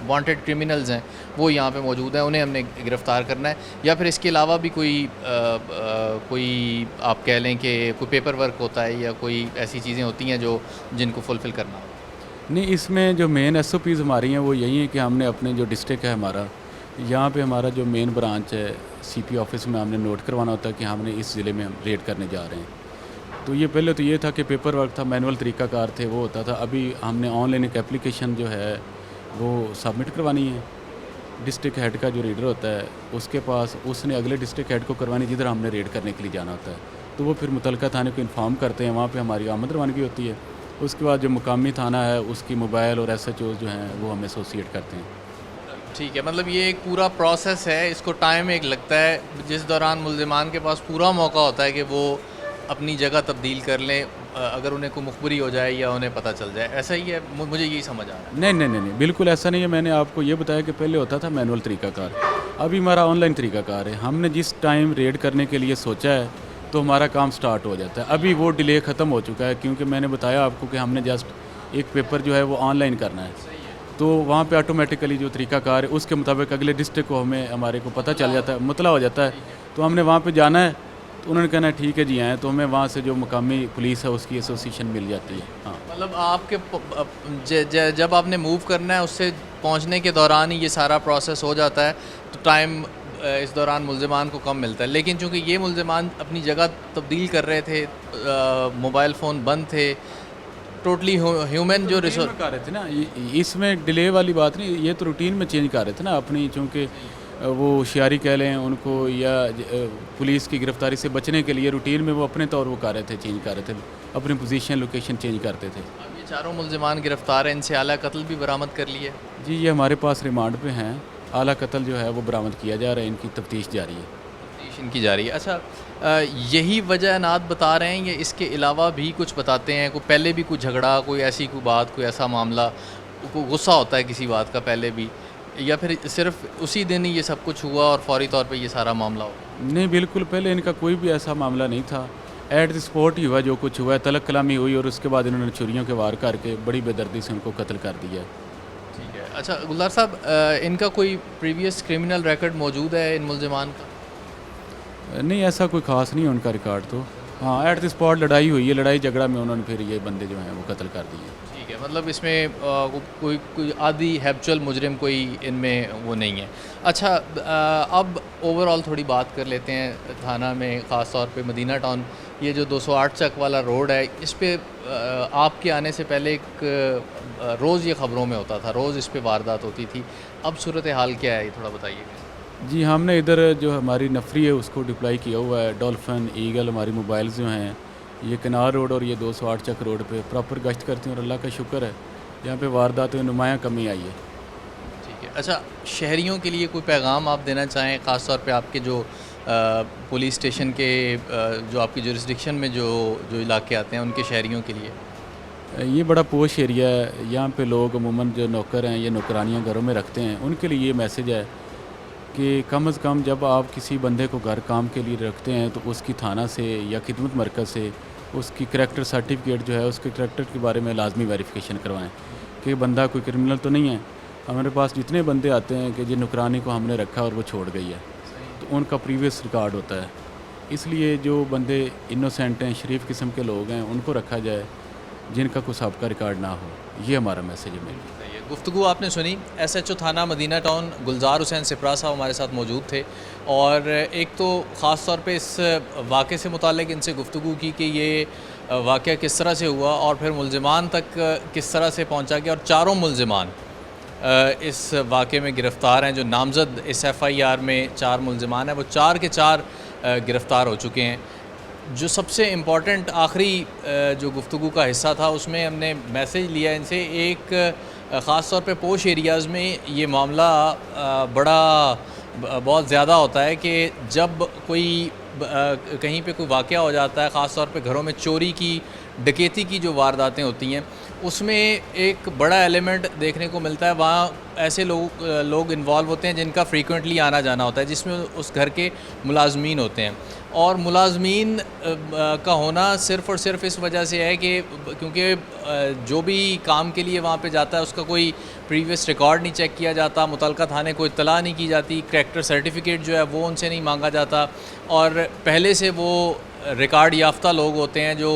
وانٹڈ کرمنلز ہیں وہ یہاں پہ موجود ہیں انہیں ہم نے گرفتار کرنا ہے, یا پھر اس کے علاوہ بھی کوئی آپ کہہ لیں کہ کوئی پیپر ورک ہوتا ہے یا کوئی ایسی چیزیں ہوتی ہیں جو جن کو فلفل کرنا ہوتا ہے؟ نہیں, اس میں جو مین ایس او پیز ہماری ہیں وہ یہی ہیں کہ ہم نے اپنے جو ڈسٹرکٹ ہے ہمارا, یہاں پہ ہمارا جو مین برانچ ہے سی پی آفس میں ہم نے نوٹ کروانا ہوتا ہے کہ ہم نے اس ضلع میں ہم ریڈ کرنے جا رہے ہیں. تو یہ پہلے تو یہ تھا کہ پیپر ورک تھا, مینول طریقہ کار تھے, وہ ہوتا تھا. ابھی ہم نے آن لائن ایک اپلیکیشن جو ہے وہ سبمٹ کروانی ہے. ڈسٹرکٹ ہیڈ کا جو ریڈر ہوتا ہے اس کے پاس, اس نے اگلے ڈسٹرکٹ ہیڈ کو کروانی جدھر ہم نے ریڈ کرنے کے لیے جانا ہوتا ہے. تو وہ پھر متعلقہ تھانے کو انفارم کرتے ہیں, وہاں پہ ہماری آمد روانگی ہوتی ہے. اس کے بعد جو مقامی تھانہ ہے اس کی موبائل اور ایس ایچ اوز جو ہیں وہ ہمیں ایسوسیٹ کرتے ہیں. ٹھیک ہے, مطلب یہ ایک پورا پروسیس ہے, اس کو ٹائم ایک لگتا ہے جس دوران ملزمان کے پاس پورا موقع ہوتا ہے کہ وہ اپنی جگہ تبدیل کر لیں اگر انہیں کوئی مخبری ہو جائے یا انہیں پتہ چل جائے. ایسا ہی ہے, مجھے یہی سمجھ آ رہا ہے. نہیں, بالکل ایسا نہیں ہے. میں نے آپ کو یہ بتایا کہ پہلے ہوتا تھا مینول طریقہ کار, ابھی ہمارا آن لائن طریقہ کار ہے. ہم نے جس ٹائم ریڈ کرنے کے لیے سوچا ہے تو ہمارا کام سٹارٹ ہو جاتا ہے. ابھی وہ ڈیلے ختم ہو چکا ہے کیونکہ میں نے بتایا آپ کو کہ ہم نے جسٹ ایک پیپر جو ہے وہ آن لائن کرنا ہے, تو وہاں پہ آٹومیٹیکلی جو طریقہ کار ہے اس کے مطابق اگلے ڈسٹرکٹ کو ہمارے کو پتہ چل جاتا ہے, مطلع ہو جاتا ہے. تو ہم نے وہاں پہ جانا ہے تو انہوں نے کہنا ہے ٹھیک ہے جی آئیں, تو ہمیں وہاں سے جو مقامی پولیس ہے اس کی ایسوسیشن مل جاتی ہے. ہاں مطلب آپ کے جب آپ نے موو کرنا ہے اس سے پہنچنے کے دوران ہی یہ سارا پروسیس ہو جاتا ہے, تو ٹائم اس دوران ملزمان کو کم ملتا ہے. لیکن چونکہ یہ ملزمان اپنی جگہ تبدیل کر رہے تھے, موبائل فون بند تھے, ٹوٹلی ہیومن جو کر رہے تھے نا, اس میں ڈیلے والی بات نہیں, یہ تو روٹین میں چینج کر رہے تھے نا اپنی, چونکہ وہ ہوشیاری کہہ لیں ان کو, یا پولیس کی گرفتاری سے بچنے کے لیے روٹین میں وہ اپنے طور وہ کر رہے تھے, چینج کر رہے تھے, اپنی پوزیشن لوکیشن چینج کرتے تھے. اب یہ چاروں ملزمان گرفتار ہیں, ان سے اعلیٰ قتل بھی برآمد کر لی ہے. جی یہ ہمارے پاس ریمانڈ پہ ہیں. اعلیٰ قتل جو ہے وہ برآمد کیا جا رہا ہے, ان کی تفتیش جاری ہے. تفتیش ان کی جاری ہے. اچھا یہی وجہ نات بتا رہے ہیں یا اس کے علاوہ بھی کچھ بتاتے ہیں؟ کوئی پہلے بھی کوئی جھگڑا, کوئی ایسی کوئی بات, کوئی ایسا معاملہ, کوئی غصہ ہوتا ہے کسی بات کا پہلے بھی, یا پھر صرف اسی دن ہی یہ سب کچھ ہوا اور فوری طور پہ یہ سارا معاملہ ہوا؟ نہیں بالکل, پہلے ان کا کوئی بھی ایسا معاملہ نہیں تھا. ایٹ دی اسپاٹ ہی ہوا جو کچھ ہوا ہے, طلق کلامی ہوئی اور اس کے بعد انہوں نے چھریوں کے وار کر کے بڑی بے دردی سے ان کو قتل کر دیا ہے. ٹھیک ہے. اچھا گلزار صاحب, ان کا کوئی پریویس کرمنل ریکارڈ موجود ہے ان ملزمان کا؟ نہیں ایسا کوئی خاص نہیں ہے ان کا ریکارڈ تو. ہاں ایٹ دی اسپاٹ لڑائی ہوئی ہے, لڑائی جھگڑا میں انہوں نے پھر یہ بندے جو ہیں وہ قتل کر دیے. ٹھیک ہے, مطلب اس میں کوئی عادی ہیبچل مجرم کوئی ان میں وہ نہیں ہے. اچھا اب اوور آل تھوڑی بات کر لیتے ہیں تھانہ میں, خاص طور پہ مدینہ ٹاؤن. یہ جو 208 چک والا روڈ ہے, اس پہ آپ کے آنے سے پہلے ایک روز یہ خبروں میں ہوتا تھا, روز اس پہ واردات ہوتی تھی. اب صورتحال کیا ہے یہ تھوڑا بتائیے. جی ہم نے ادھر جو ہماری نفری ہے اس کو ڈپلائی کیا ہوا ہے. ڈولفن, ایگل, ہماری موبائلز جو ہیں یہ کنار روڈ اور یہ 208 چک روڈ پہ پراپر گشت کرتے ہیں, اور اللہ کا شکر ہے یہاں پہ واردات میں نمایاں کمی آئی ہے. ٹھیک ہے. اچھا شہریوں کے لیے کوئی پیغام آپ دینا چاہیں, خاص طور پہ آپ کے جو پولیس اسٹیشن کے جو آپ کی جورسڈکشن میں جو علاقے آتے ہیں ان کے شہریوں کے لیے؟ یہ بڑا پوش ایریا ہے, یہاں پہ لوگ عموماً جو نوکر ہیں یا نوکرانیاں گھروں میں رکھتے ہیں, ان کے لیے یہ میسج ہے کہ کم از کم جب آپ کسی بندے کو گھر کام کے لیے رکھتے ہیں تو اس کی تھانہ سے یا خدمت مرکز سے اس کی کریکٹر سرٹیفکیٹ جو ہے اس کے کریکٹر کے بارے میں لازمی ویریفیکیشن کروائیں کہ بندہ کوئی کرمنل تو نہیں ہے. ہمارے پاس جتنے بندے آتے ہیں کہ جن نوکرانی کو ہم نے رکھا اور وہ چھوڑ گئی ہے, تو ان کا پریویس ریکارڈ ہوتا ہے. اس لیے جو بندے انوسینٹ ہیں, شریف قسم کے لوگ ہیں, ان کو رکھا جائے جن کا کوئی سابقہ ریکارڈ نہ ہو. یہ ہمارا میسیج ہے. میری گفتگو آپ نے سنی. ایس ایچ او تھانہ مدینہ ٹاؤن گلزار حسین سپرا صاحب ہمارے ساتھ موجود تھے, اور ایک تو خاص طور پہ اس واقعے سے متعلق ان سے گفتگو کی کہ یہ واقعہ کس طرح سے ہوا اور پھر ملزمان تک کس طرح سے پہنچا گیا, اور چاروں ملزمان اس واقعے میں گرفتار ہیں. جو نامزد اس ایف آئی آر میں 4 ملزمان ہیں وہ 4 کے 4 گرفتار ہو چکے ہیں. جو سب سے امپورٹنٹ آخری جو گفتگو کا حصہ تھا اس میں ہم نے میسیج لیا ان سے, ایک خاص طور پہ پوش ایریاز میں یہ معاملہ بہت زیادہ ہوتا ہے کہ جب کوئی کہیں پہ کوئی واقعہ ہو جاتا ہے, خاص طور پہ گھروں میں چوری کی, ڈکیتی کی جو وارداتیں ہوتی ہیں, اس میں ایک بڑا ایلیمنٹ دیکھنے کو ملتا ہے. وہاں ایسے لوگ انوالو ہوتے ہیں جن کا فریکوینٹلی آنا جانا ہوتا ہے, جس میں اس گھر کے ملازمین ہوتے ہیں. اور ملازمین کا ہونا صرف اور صرف اس وجہ سے ہے کہ کیونکہ جو بھی کام کے لیے وہاں پہ جاتا ہے اس کا کوئی پریویس ریکارڈ نہیں چیک کیا جاتا, متعلقہ تھانے کو اطلاع نہیں کی جاتی, کریکٹر سرٹیفکیٹ جو ہے وہ ان سے نہیں مانگا جاتا, اور پہلے سے وہ ریکارڈ یافتہ لوگ ہوتے ہیں جو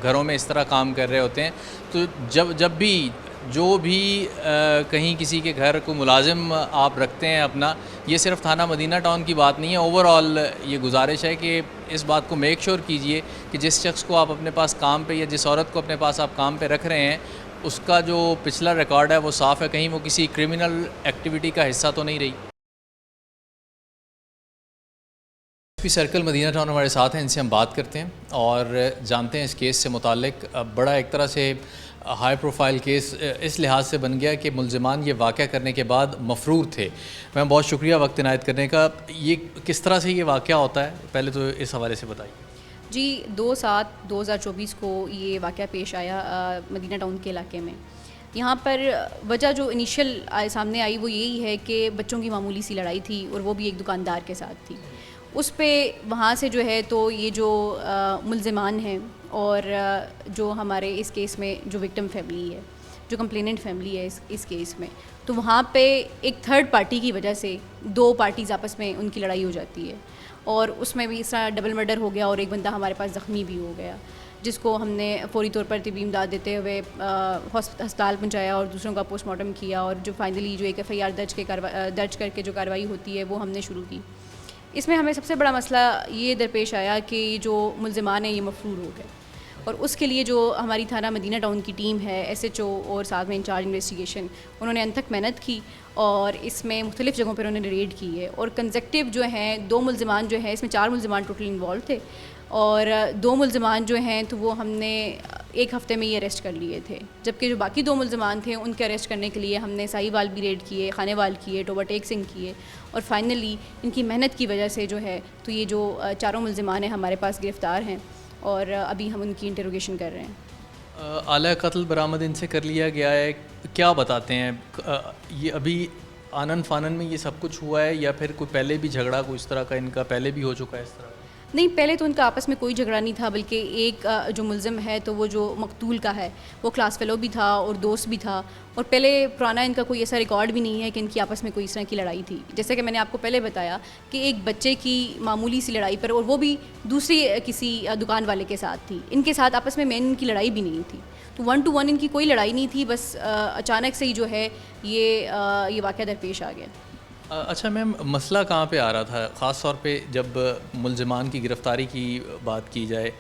گھروں میں اس طرح کام کر رہے ہوتے ہیں. تو جب بھی جو بھی کہیں کسی کے گھر کو ملازم آپ رکھتے ہیں اپنا, یہ صرف تھانہ مدینہ ٹاؤن کی بات نہیں ہے, اوور آل یہ گزارش ہے کہ اس بات کو میک شور کیجئے کہ جس شخص کو آپ اپنے پاس کام پہ یا جس عورت کو اپنے پاس آپ کام پہ رکھ رہے ہیں اس کا جو پچھلا ریکارڈ ہے وہ صاف ہے, کہیں وہ کسی کرمنل ایکٹیویٹی کا حصہ تو نہیں رہی. سرکل مدینہ ٹاؤن ہمارے ساتھ ہیں, ان سے ہم بات کرتے ہیں اور جانتے ہیں اس کیس سے متعلق. بڑا ایک طرح سے ہائی پروفائل کیس اس لحاظ سے بن گیا کہ ملزمان یہ واقعہ کرنے کے بعد مفرور تھے. میں بہت شکریہ وقت عنایت کرنے کا. یہ کس طرح سے یہ واقعہ ہوتا ہے, پہلے تو اس حوالے سے بتائیے. جی 2/7/2024 کو یہ واقعہ پیش آیا مدینہ ٹاؤن کے علاقے میں. یہاں پر وجہ جو انیشل سامنے آئی وہ یہی ہے کہ بچوں کی معمولی سی لڑائی تھی اور وہ بھی ایک دکاندار کے ساتھ تھی. اس پہ وہاں سے جو ہے تو یہ جو ملزمان ہیں اور جو ہمارے اس کیس میں جو وکٹم فیملی ہے, جو کمپلیننٹ فیملی ہے اس کیس میں, تو وہاں پہ ایک تھرڈ پارٹی کی وجہ سے 2 پارٹیز آپس میں ان کی لڑائی ہو جاتی ہے, اور اس میں بھی اس طرح ڈبل مرڈر ہو گیا اور ایک بندہ ہمارے پاس زخمی بھی ہو گیا, جس کو ہم نے فوری طور پر طبی امداد دیتے ہوئے ہسپتال پہنچایا اور دوسروں کا پوسٹ مارٹم کیا, اور جو فائنلی جو ایک ایف آئی آر درج کر کے جو کارروائی ہوتی ہے وہ ہم نے شروع کی. اس میں ہمیں سب سے بڑا مسئلہ یہ درپیش آیا کہ جو ملزمان ہیں یہ مفرور ہو گئے, اور اس کے لیے جو ہماری تھانہ مدینہ ٹاؤن کی ٹیم ہے, SHO اور ساتھ میں انچارج انویسٹیگیشن, انہوں نے انتھک محنت کی اور اس میں مختلف جگہوں پر انہوں نے ریڈ کی ہے. اور کنزیکٹیو جو ہیں 2 ملزمان جو ہیں, اس میں 4 ملزمان ٹوٹل انوالو تھے, اور 2 ملزمان جو ہیں تو وہ ہم نے 1 ہفتے میں ہی اریسٹ کر لیے تھے, جبکہ جو باقی 2 ملزمان تھے ان کے اریسٹ کرنے کے لیے ہم نے سائی وال بھی ریڈ کیے, خانے وال کیے, ٹوبا ٹیک سنگھ کیے, اور فائنلی ان کی محنت کی وجہ سے جو ہے تو یہ جو 4 ملزمان ہیں ہمارے پاس گرفتار ہیں, اور ابھی ہم ان کی انٹروگیشن کر رہے ہیں. آلہ قتل برآمد ان سے کر لیا گیا ہے, کیا بتاتے ہیں یہ ابھی آنن فانن میں یہ سب کچھ ہوا ہے, یا پھر کوئی پہلے بھی جھگڑا کوئی اس طرح کا ان کا پہلے بھی ہو چکا ہے اس طرح؟ نہیں, پہلے تو ان کا آپس میں کوئی جھگڑا نہیں تھا, بلکہ ایک جو ملزم ہے تو وہ جو مقتول کا ہے وہ کلاس فیلو بھی تھا اور دوست بھی تھا, اور پہلے پرانا ان کا کوئی ایسا ریکارڈ بھی نہیں ہے کہ ان کی آپس میں کوئی اس طرح کی لڑائی تھی. جیسے کہ میں نے آپ کو پہلے بتایا کہ ایک بچے کی معمولی سی لڑائی پر, اور وہ بھی دوسری کسی دکان والے کے ساتھ تھی, ان کے ساتھ آپس میں ان کی لڑائی بھی نہیں تھی. تو 1 to 1 ان کی کوئی لڑائی نہیں تھی, بس اچانک سے ہی جو ہے یہ واقعہ درپیش آ گیا. اچھا میم, مسئلہ کہاں پہ آ رہا تھا خاص طور پہ جب ملزمان کی گرفتاری کی بات کی جائے؟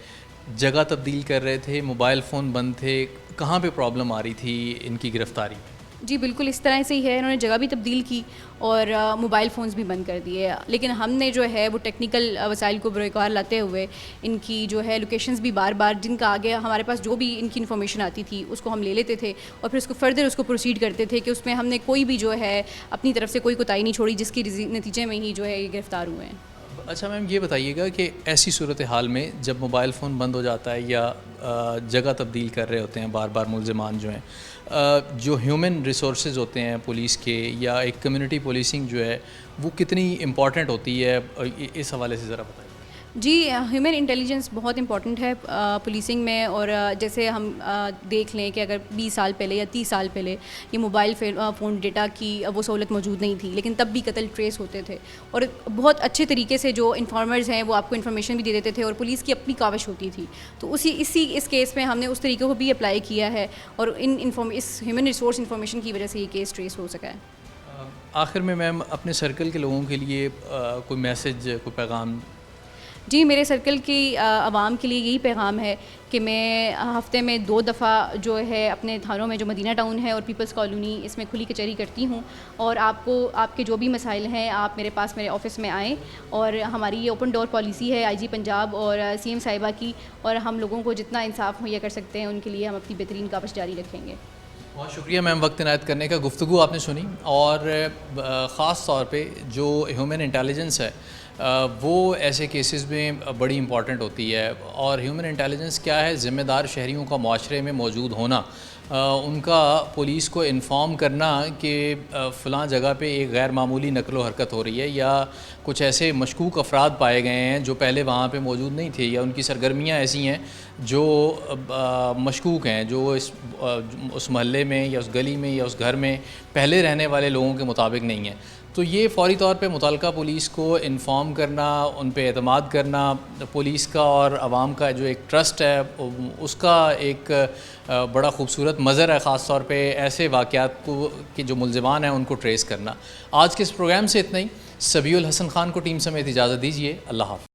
جگہ تبدیل کر رہے تھے, موبائل فون بند تھے, کہاں پہ پرابلم آ رہی تھی ان کی گرفتاری میں؟ جی بالکل اس طرح سے ہی ہے, انہوں نے جگہ بھی تبدیل کی اور موبائل فونز بھی بند کر دیے, لیکن ہم نے جو ہے وہ ٹیکنیکل وسائل کو بروئے کار لاتے ہوئے ان کی جو ہے لوکیشنز بھی بار بار, جن کا آگے ہمارے پاس جو بھی ان کی انفارمیشن آتی تھی اس کو ہم لے لیتے تھے, اور پھر اس کو فردر اس کو پروسیڈ کرتے تھے کہ اس میں ہم نے کوئی بھی جو ہے اپنی طرف سے کوئی کوتاہی نہیں چھوڑی, جس کے نتیجے میں ہی جو ہے یہ گرفتار ہوئے ہیں. اچھا میم, یہ بتائیے گا کہ ایسی صورتحال میں جب موبائل فون بند ہو جاتا ہے یا جگہ تبدیل کر رہے ہوتے ہیں بار بار ملزمان جو ہیں, جو ہیومن ریسورسز ہوتے ہیں پولیس کے یا ایک کمیونٹی پولیسنگ جو ہے وہ کتنی امپورٹنٹ ہوتی ہے, اس حوالے سے ذرا بتائیے. جی, ہیومن انٹیلیجنس بہت امپورٹنٹ ہے پولیسنگ میں, اور جیسے ہم دیکھ لیں کہ اگر 20 سال پہلے یا 30 سال پہلے یہ موبائل فون ڈیٹا کی وہ سہولت موجود نہیں تھی, لیکن تب بھی قتل ٹریس ہوتے تھے, اور بہت اچھے طریقے سے جو انفارمرز ہیں وہ آپ کو انفارمیشن بھی دے دیتے تھے, اور پولیس کی اپنی کاوش ہوتی تھی. تو اس کیس میں ہم نے اس طریقے کو بھی اپلائی کیا ہے, اور اس ہیومن ریسورس انفارمیشن کی وجہ سے یہ کیس ٹریس ہو سکا ہے. آخر میں میم, اپنے سرکل کے لوگوں کے لیے کوئی میسج, کوئی پیغام؟ جی, میرے سرکل کی عوام کے لیے یہی پیغام ہے کہ میں ہفتے میں 2 دفعہ جو ہے اپنے تھانوں میں جو مدینہ ٹاؤن ہے اور پیپلز کالونی, اس میں کھلی کچہری کرتی ہوں, اور آپ کو آپ کے جو بھی مسائل ہیں آپ میرے پاس میرے آفس میں آئیں, اور ہماری یہ اوپن ڈور پالیسی ہے IG پنجاب اور CM صاحبہ کی, اور ہم لوگوں کو جتنا انصاف مہیا کر سکتے ہیں ان کے لیے ہم اپنی بہترین کاوش جاری رکھیں گے. بہت شکریہ میم, وقت عنایت کرنے کا. گفتگو آپ نے سنی, اور خاص طور پہ جو ہیومن انٹیلیجنس ہے وہ ایسے کیسز میں بڑی امپورٹنٹ ہوتی ہے, اور ہیومن انٹیلیجنس کیا ہے؟ ذمہ دار شہریوں کا معاشرے میں موجود ہونا, ان کا پولیس کو انفارم کرنا کہ فلاں جگہ پہ ایک غیر معمولی نقل و حرکت ہو رہی ہے, یا کچھ ایسے مشکوک افراد پائے گئے ہیں جو پہلے وہاں پہ موجود نہیں تھے, یا ان کی سرگرمیاں ایسی ہیں جو مشکوک ہیں, جو اس محلے میں یا اس گلی میں یا اس گھر میں پہلے رہنے والے لوگوں کے مطابق نہیں ہیں. تو یہ فوری طور پہ متعلقہ پولیس کو انفارم کرنا, ان پہ اعتماد کرنا, پولیس کا اور عوام کا جو ایک ٹرسٹ ہے اس کا ایک بڑا خوبصورت مظہر ہے, خاص طور پہ ایسے واقعات کو کہ جو ملزمان ہیں ان کو ٹریس کرنا. آج کے اس پروگرام سے اتنا ہی. سبیع الحسن خان کو ٹیم سمیت اجازت دیجیے. اللہ حافظ.